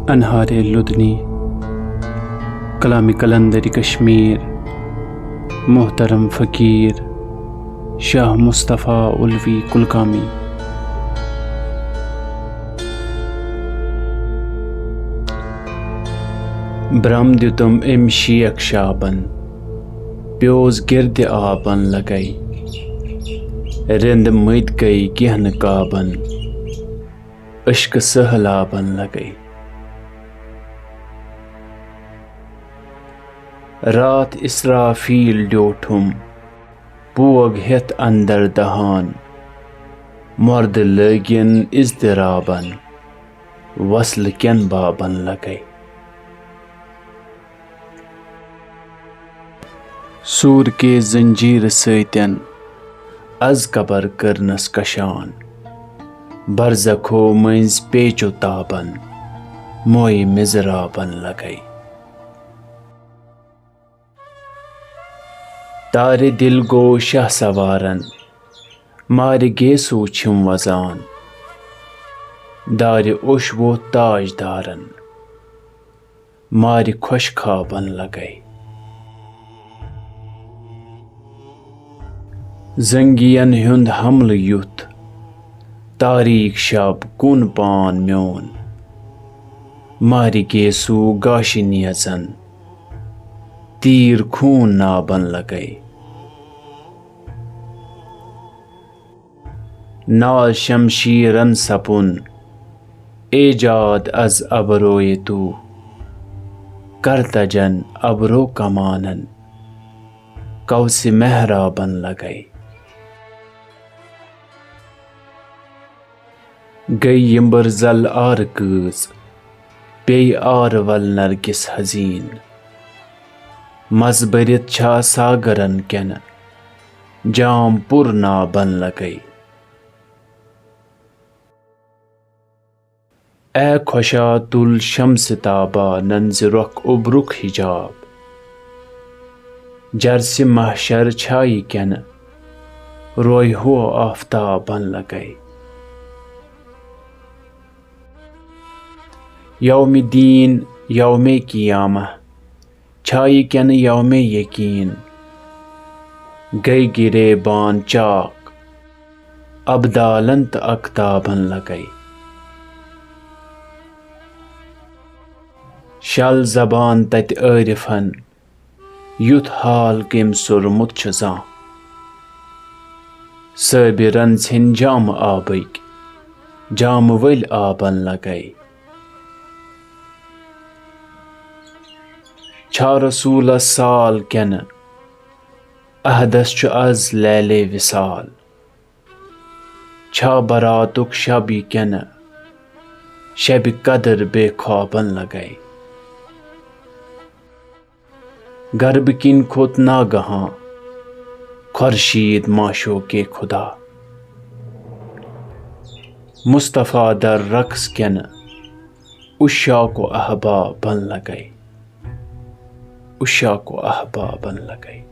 انہار لدنی کلام قلندر کشمیر محترم فقیر شاہ مصطفیٰ الوی کلکامی۔ برم دیتم ام شیخ شابن پیوز گرد آبن لگئی رند مت گئی گہن کابن عشق سہلابن لگئی۔ رات اسرافیل ڈیوٹھم بوگ ہیت اندر دہان مرد لگن اضطرابن وصل کین بابن لگئی۔ سور کے زنجیر سیتن از قبر کرنس کشان برزخو منز پیچو تابن موئی مزرابن لگئی۔ تارِ دل گو شاہ سوارن مارِ گیسو چھم وزان دارِ اوشبو تاج دارن مارِ خوش خوابن لگئی۔ زنگین ہند حمل یُتھ تاریک شب کن پان میون مارِ گیسو گاشِ نیزن تیر خون نابن لگئی۔ نال شمشیرن سپن ایجاد از ابروی تو کرتجن ابرو کمانن قوس محرابن لگئی۔ گئی یمبر زل آر کۭژ پی آر ول نرگس حزین مز برت چھا ساگرن کین جام پر نابن لگئی۔ اے خوشا تل شمس تابا ننز رخ ابرک حجاب جرس محشر چھائی کین روئی ہو آفتابن لگئی۔ یوم دین یوم قیامہ چھائی کین یوم یقین گئی گرے بان چاک ابدالن تہ اقتابن لگئی۔ شل زبان تت عارفن یُتھ حال کم سورمت چھ زاں صابرن ژھنۍ جام آبٕکۍ جامہٕ ؤلۍ آبن لگئی۔ چھا رسولس سال کین عہدس چھ از لیلے وصال چھا براتک شب کین شب قدر بے خوابن لگئی۔ غرب کن کھوت ناگہاں خورشید معشوق خدا مصطفیٰ در رقص کین عشاق و احبابن لگئی۔ عشاق و احبابن لگئی۔